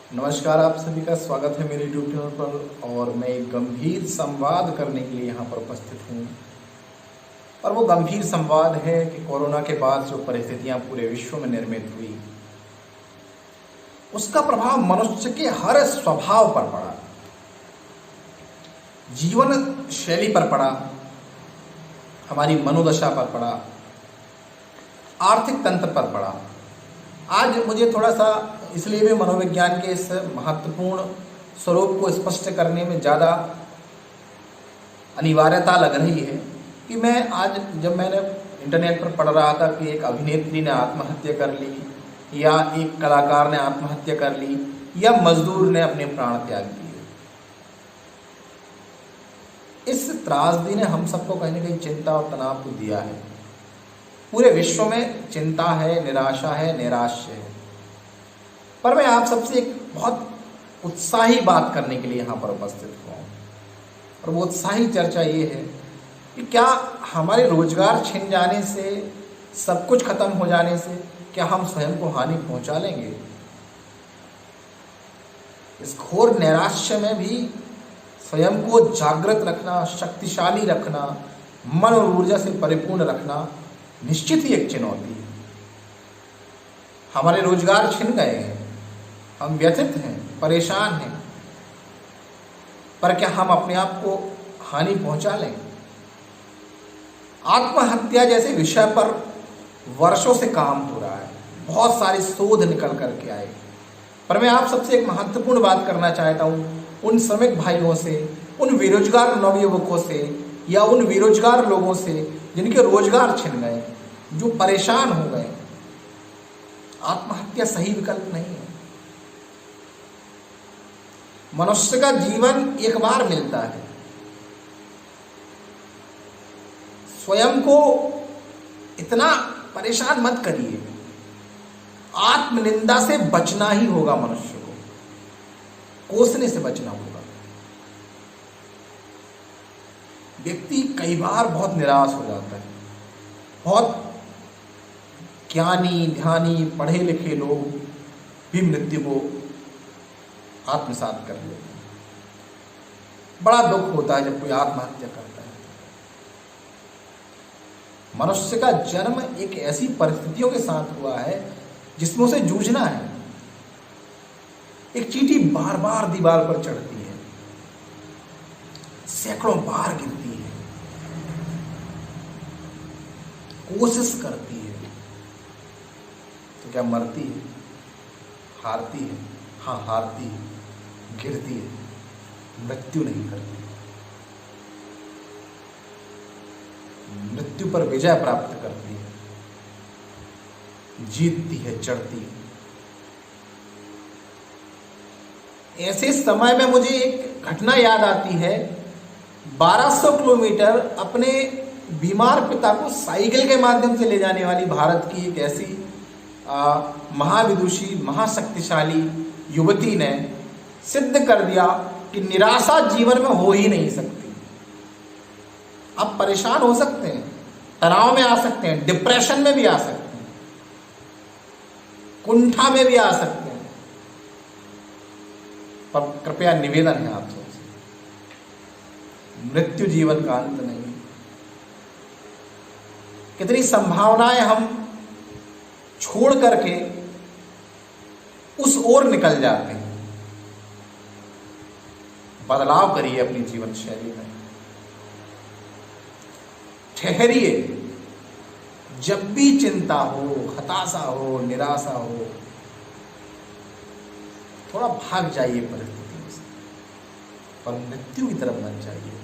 नमस्कार, आप सभी का स्वागत है मेरे यूट्यूब चैनल पर। और मैं एक गंभीर संवाद करने के लिए यहाँ पर उपस्थित हूँ। और वो गंभीर संवाद है कि कोरोना के बाद जो परिस्थितियाँ पूरे विश्व में निर्मित हुई, उसका प्रभाव मनुष्य के हर स्वभाव पर पड़ा, जीवन शैली पर पड़ा, हमारी मनोदशा पर पड़ा, आर्थिक तंत्र पर पड़ा। आज मुझे थोड़ा सा इसलिए भी मनोविज्ञान के इस महत्वपूर्ण स्वरूप को स्पष्ट करने में ज़्यादा अनिवार्यता लग रही है कि मैं आज जब मैंने इंटरनेट पर पढ़ रहा था कि एक अभिनेत्री ने आत्महत्या कर ली, या एक कलाकार ने आत्महत्या कर ली, या मजदूर ने अपने प्राण त्याग दिए, इस त्रासदी ने हम सबको कहीं ना कहीं चिंता और तनाव को दिया है। पूरे विश्व में चिंता है, निराशा है, नैराश्य है। पर मैं आप सबसे एक बहुत उत्साही बात करने के लिए यहाँ पर उपस्थित हुआ हूँ। और वो उत्साही चर्चा ये है कि क्या हमारे रोजगार छिन जाने से, सब कुछ खत्म हो जाने से, क्या हम स्वयं को हानि पहुंचा लेंगे? इस घोर नैराश्य में भी स्वयं को जागृत रखना, शक्तिशाली रखना, मन और ऊर्जा से परिपूर्ण रखना निश्चित ही एक चुनौती है। हमारे रोजगार छिन गए हैं, हम व्यथित हैं, परेशान हैं, पर क्या हम अपने आप को हानि पहुंचा लें? आत्महत्या जैसे विषय पर वर्षों से काम हो रहा है, बहुत सारे शोध निकल करके आए, पर मैं आप सबसे एक महत्वपूर्ण बात करना चाहता हूँ। उन श्रमिक भाइयों से, उन बेरोजगार नवयुवकों से, या उन बेरोजगार लोगों से जिनके रोजगार छिन गए, जो परेशान हो गए। आत्महत्या सही विकल्प नहीं है। मनुष्य का जीवन एक बार मिलता है। स्वयं को इतना परेशान मत करिए। आत्मनिंदा से बचना ही होगा, मनुष्य को कोसने से बचना होगा। व्यक्ति कई बार बहुत निराश हो जाता है। बहुत ज्ञानी, ध्यानी, पढ़े लिखे लोग भी मृत्यु को आत्मसात कर लेते हैं। बड़ा दुख होता है जब कोई आत्महत्या करता है। मनुष्य का जन्म एक ऐसी परिस्थितियों के साथ हुआ है जिसमें उसे जूझना है। एक चींटी बार बार दीवार पर चढ़ती है, सैकड़ों बार गिरती है, कोशिश करती है, तो क्या मरती है? हारती है? हाँ, हारती है, गिरती है, मृत्यु नहीं करती। मृत्यु पर विजय प्राप्त करती है, जीतती है, चढ़ती है। ऐसे समय में मुझे एक घटना याद आती है। 1200 किलोमीटर अपने बीमार पिता को साइकिल के माध्यम से ले जाने वाली भारत की एक ऐसी महाविदुषी, महाशक्तिशाली युवती ने सिद्ध कर दिया कि निराशा जीवन में हो ही नहीं सकती। आप परेशान हो सकते हैं, तनाव में आ सकते हैं, डिप्रेशन में भी आ सकते हैं, कुंठा में भी आ सकते हैं, पर कृपया निवेदन है आप सबसे, मृत्यु जीवन का अंत नहीं। कितनी संभावनाएं हम छोड़ करके उस ओर निकल जाते हैं। बदलाव करिए अपनी जीवन शैली में, ठहरिए। जब भी चिंता हो, हताशा हो, निराशा हो, थोड़ा भाग जाइए परिस्थितियों से, पर मृत्यु की तरफ मत जाइए।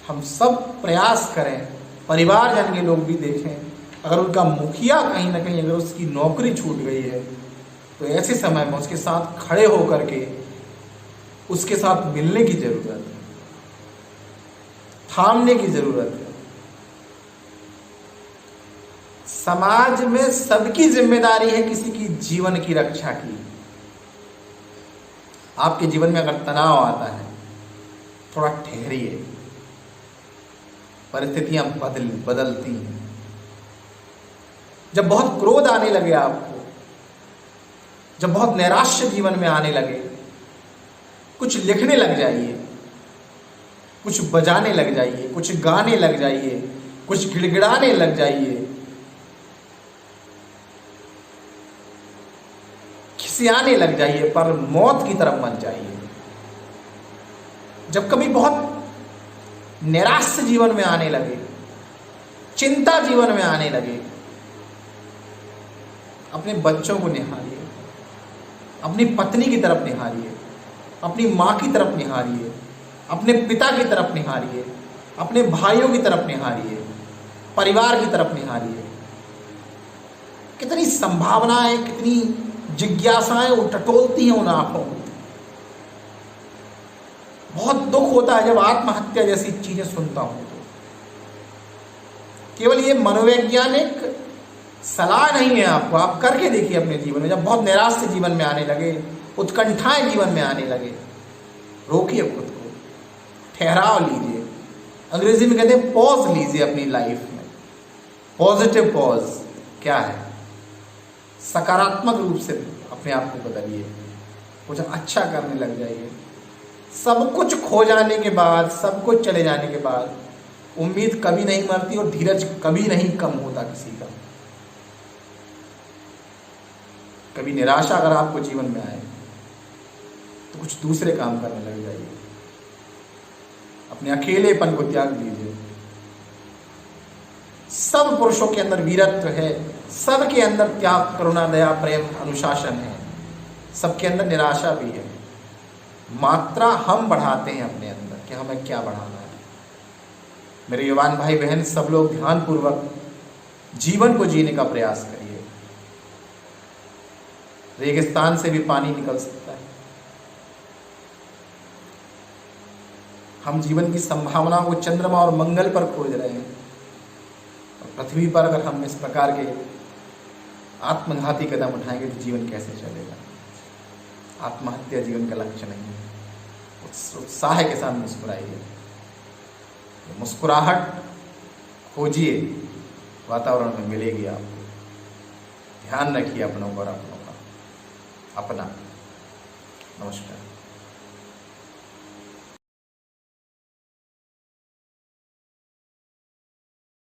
हम सब प्रयास करें, परिवारजन के लोग भी देखें, अगर उनका मुखिया कहीं ना कहीं अगर उसकी नौकरी छूट गई है, तो ऐसे समय में उसके साथ खड़े होकर के उसके साथ मिलने की जरूरत है, थामने की जरूरत है। समाज में सबकी जिम्मेदारी है किसी की जीवन की रक्षा की। आपके जीवन में अगर तनाव आता है, थोड़ा ठहरिए। परिस्थितियां बदलती हैं, जब बहुत क्रोध आने लगे आपको, जब बहुत नैराश्य जीवन में आने लगे, कुछ लिखने लग जाइए, कुछ बजाने लग जाइए, कुछ गाने लग जाइए, कुछ गिड़गिड़ाने लग जाइए, खिसियाने लग जाइए, पर मौत की तरफ मत जाइए। जब कभी बहुत निराश जीवन में आने लगे, चिंता जीवन में आने लगे, अपने बच्चों को निहारिए, अपनी पत्नी की तरफ निहारिए, अपनी माँ की तरफ निहारिए, अपने पिता की तरफ निहारिए, अपने भाइयों की तरफ निहारिए, परिवार की तरफ निहारिए। कितनी संभावनाएं, कितनी जिज्ञासाएं टटोलती हैं उन आंखों में। बहुत दुख होता है जब आत्महत्या जैसी चीजें सुनता हूं तो। केवल ये मनोवैज्ञानिक सलाह नहीं है आपको, आप करके देखिए अपने जीवन में। जब बहुत निराश जीवन में आने लगे, उत्कंठाएं जीवन में आने लगे, रोकिए खुद को, ठहराव लीजिए। अंग्रेजी में कहते हैं पॉज लीजिए अपनी लाइफ में। पॉजिटिव पॉज क्या है? सकारात्मक रूप से अपने आप को बदलिए, कुछ अच्छा करने लग जाइए। सब कुछ खो जाने के बाद, सब कुछ चले जाने के बाद उम्मीद कभी नहीं मरती और धीरज कभी नहीं कम होता किसी का। कभी निराशा अगर आपको जीवन में आए तो कुछ दूसरे काम करने लग जाइए, अपने अकेलेपन को त्याग दीजिए। सब पुरुषों के अंदर वीरत्व है, सबके अंदर त्याग, करुणा, दया, प्रेम, अनुशासन है, सबके अंदर निराशा भी है। मात्रा हम बढ़ाते हैं अपने अंदर कि हमें क्या बढ़ाना है। मेरे युवान भाई बहन, सब लोग ध्यानपूर्वक जीवन को जीने का प्रयास करिए। रेगिस्तान से भी पानी निकल सकता है। हम जीवन की संभावनाओं को चंद्रमा और मंगल पर खोज रहे हैं, और पृथ्वी पर अगर हम इस प्रकार के आत्मघाती कदम उठाएंगे तो जीवन कैसे चलेगा? आत्महत्या जीवन का लक्ष्य नहीं है। उत्साह के साथ मुस्कुराइए, मुस्कुराहट खोजिए, वातावरण में मिलेगी आपको। ध्यान रखिए अपनों पर, अपनों का, अपना। नमस्कार।